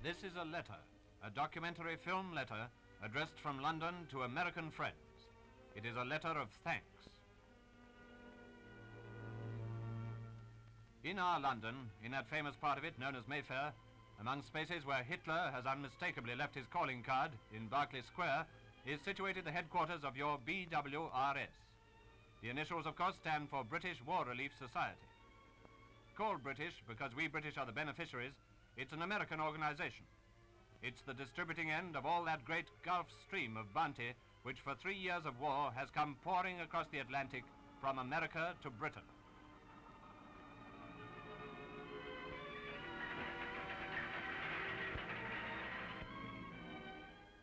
This is a letter, a documentary film letter addressed from London to American friends. It is a letter of thanks. In our London, in that famous part of it known as Mayfair, among spaces where Hitler has unmistakably left his calling card in Berkeley Square, is situated the headquarters of your BWRS. The initials, of course, stand for British War Relief Society. Called British because we British are the beneficiaries, it's an American organization. It's the distributing end of all that great Gulf Stream of bounty which for 3 years of war has come pouring across the Atlantic from America to Britain.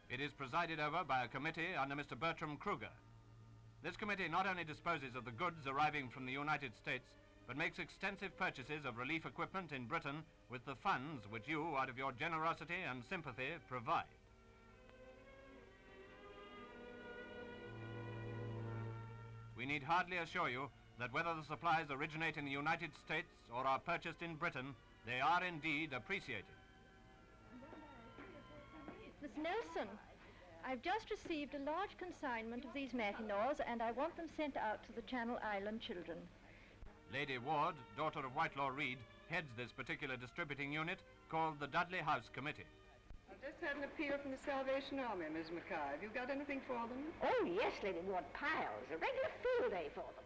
It is presided over by a committee under Mr. Bertram Kruger. This committee not only disposes of the goods arriving from the United States, but makes extensive purchases of relief equipment in Britain with the funds which you, out of your generosity and sympathy, provide. We need hardly assure you that whether the supplies originate in the United States or are purchased in Britain, they are indeed appreciated. Miss Nelson, I've just received a large consignment of these Mackinaws and I want them sent out to the Channel Island children. Lady Ward, daughter of Whitelaw Reid, heads this particular distributing unit called the Dudley House Committee. I've just had an appeal from the Salvation Army, Miss Mackay. Have you got anything for them? Oh, yes, Lady Ward, piles. A regular field day for them.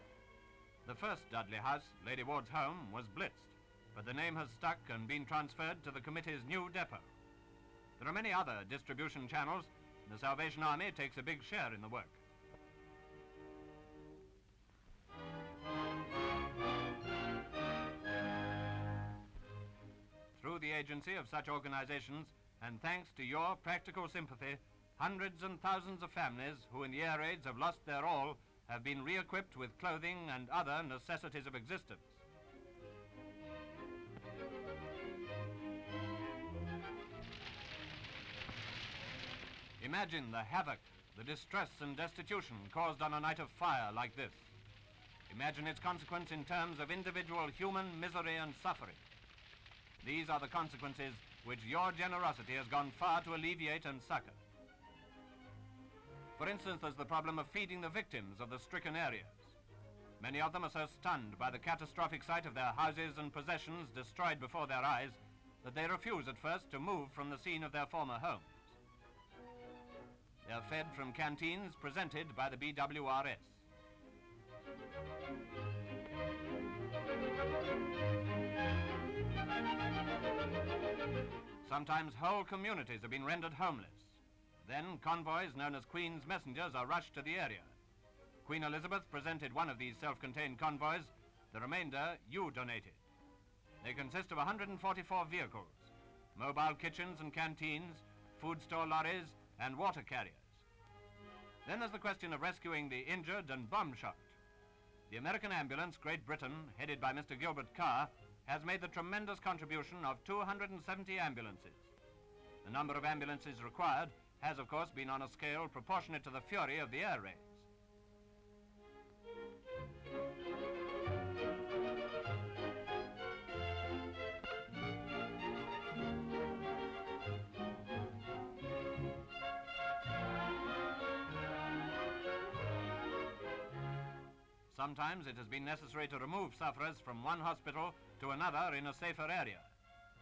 The first Dudley House, Lady Ward's home, was blitzed, but the name has stuck and been transferred to the committee's new depot. There are many other distribution channels. The Salvation Army takes a big share in the work. Through the agency of such organizations, and thanks to your practical sympathy, hundreds and thousands of families who in the air raids have lost their all have been re-equipped with clothing and other necessities of existence. Imagine the havoc, the distress and destitution caused on a night of fire like this. Imagine its consequence in terms of individual human misery and suffering. These are the consequences which your generosity has gone far to alleviate and succor. For instance, there's the problem of feeding the victims of the stricken areas. Many of them are so stunned by the catastrophic sight of their houses and possessions destroyed before their eyes that they refuse at first to move from the scene of their former homes. They are fed from canteens presented by the BWRS. Sometimes whole communities have been rendered homeless. Then convoys known as Queen's Messengers are rushed to the area. Queen Elizabeth presented one of these self-contained convoys. The remainder you donated. They consist of 144 vehicles, mobile kitchens and canteens, food store lorries, and water carriers. Then there's the question of rescuing the injured and bomb-shot. The American ambulance, Great Britain, headed by Mr. Gilbert Carr, has made the tremendous contribution of 270 ambulances. The number of ambulances required has, of course, been on a scale proportionate to the fury of the air raids. Sometimes it has been necessary to remove sufferers from one hospital to another in a safer area.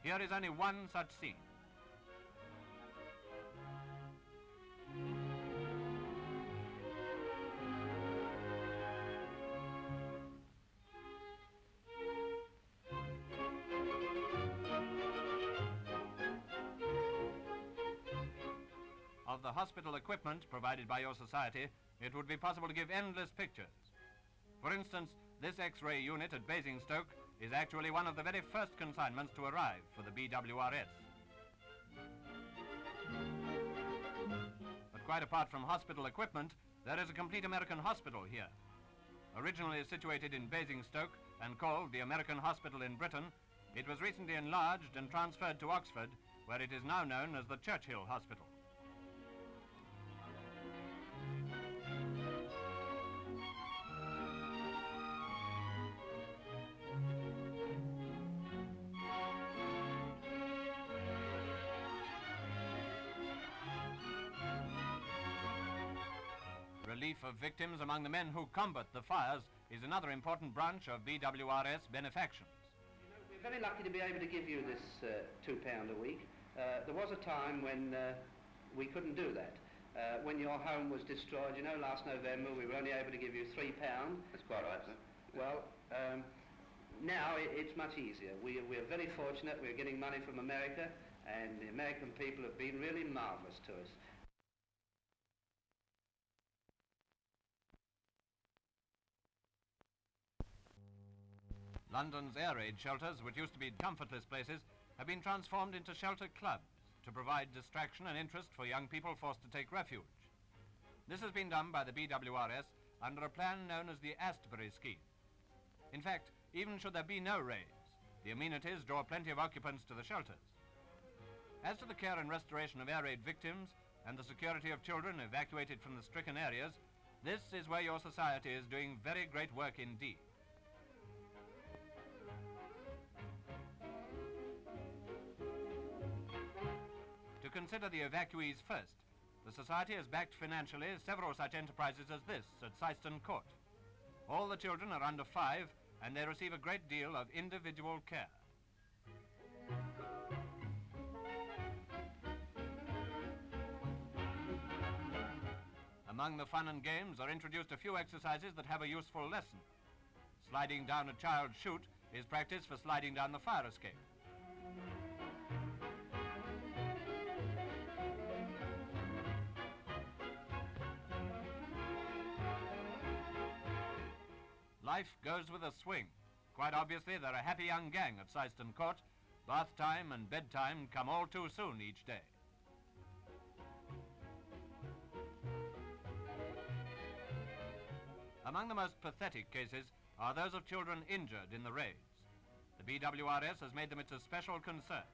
Here is only one such scene. Of the hospital equipment provided by your society, it would be possible to give endless pictures. For instance, this X-ray unit at Basingstoke is actually one of the very first consignments to arrive for the BWRS. But quite apart from hospital equipment, there is a complete American hospital here. Originally situated in Basingstoke and called the American Hospital in Britain, it was recently enlarged and transferred to Oxford, where it is now known as the Churchill Hospital. Relief of victims among the men who combat the fires is another important branch of BWRS benefactions. We're very lucky to be able to give you this £2 a week. There was a time when we couldn't do that. When your home was destroyed, you know, last November we were only able to give you £3. That's quite right, sir. Well, now it's much easier. We're very fortunate. We're getting money from America, and the American people have been really marvellous to us. London's air raid shelters, which used to be comfortless places, have been transformed into shelter clubs to provide distraction and interest for young people forced to take refuge. This has been done by the BWRS under a plan known as the Astbury Scheme. In fact, even should there be no raids, the amenities draw plenty of occupants to the shelters. As to the care and restoration of air raid victims and the security of children evacuated from the stricken areas, this is where your society is doing very great work indeed. To consider the evacuees first, the Society has backed financially several such enterprises as this at Syston Court. All the children are under 5 and they receive a great deal of individual care. Among the fun and games are introduced a few exercises that have a useful lesson. Sliding down a child's chute is practice for sliding down the fire escape. Life goes with a swing. Quite obviously, they're a happy young gang at Syston Court. Bath time and bedtime come all too soon each day. Among the most pathetic cases are those of children injured in the raids. The BWRS has made them its special concern.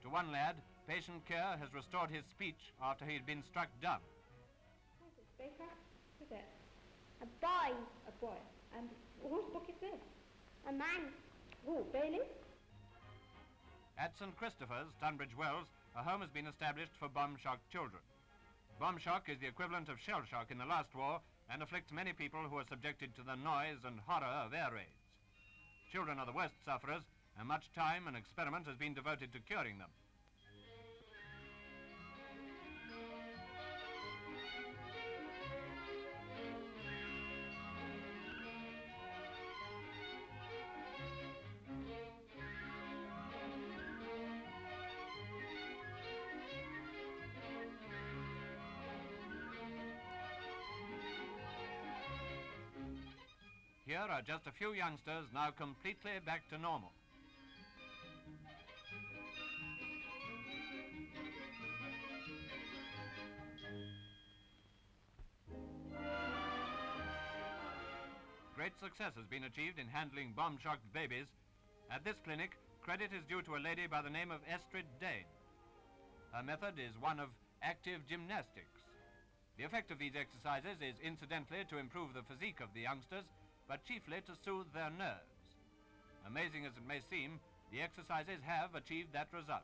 To one lad, patient care has restored his speech after he had been struck dumb. Speak up. Who's that? A boy. A boy. And whose book is this? A man. Who, Bailey? At St. Christopher's, Tunbridge Wells, a home has been established for bomb-shocked children. Bomb shock is the equivalent of shell shock in the last war and afflicts many people who are subjected to the noise and horror of air raids. Children are the worst sufferers, and much time and experiment has been devoted to curing them. Here are just a few youngsters now completely back to normal. Great success has been achieved in handling bomb-shocked babies. At this clinic, credit is due to a lady by the name of Astrid Dane. Her method is one of active gymnastics. The effect of these exercises is incidentally to improve the physique of the youngsters, but chiefly to soothe their nerves. Amazing as it may seem, the exercises have achieved that result.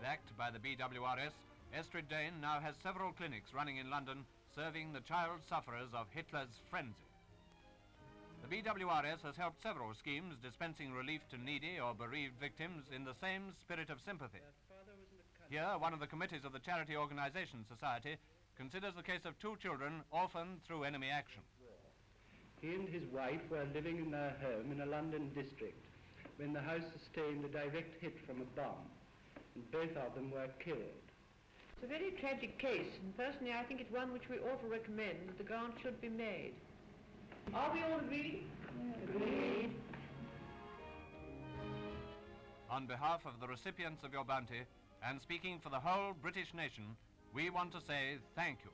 Backed by the BWRS, Astrid Dane now has several clinics running in London serving the child sufferers of Hitler's frenzy. The BWRS has helped several schemes dispensing relief to needy or bereaved victims in the same spirit of sympathy. Here, one of the committees of the Charity Organisation Society considers the case of 2 children orphaned through enemy action. He and his wife were living in their home in a London district when the house sustained a direct hit from a bomb, and both of them were killed. It's a very tragic case, and personally I think it's one which we ought to recommend that the grant should be made. Are we all agreed? Agreed. On behalf of the recipients of your bounty, and speaking for the whole British nation, we want to say thank you.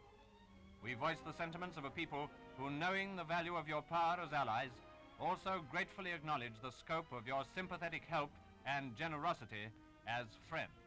We voice the sentiments of a people who, knowing the value of your power as allies, also gratefully acknowledge the scope of your sympathetic help and generosity as friends.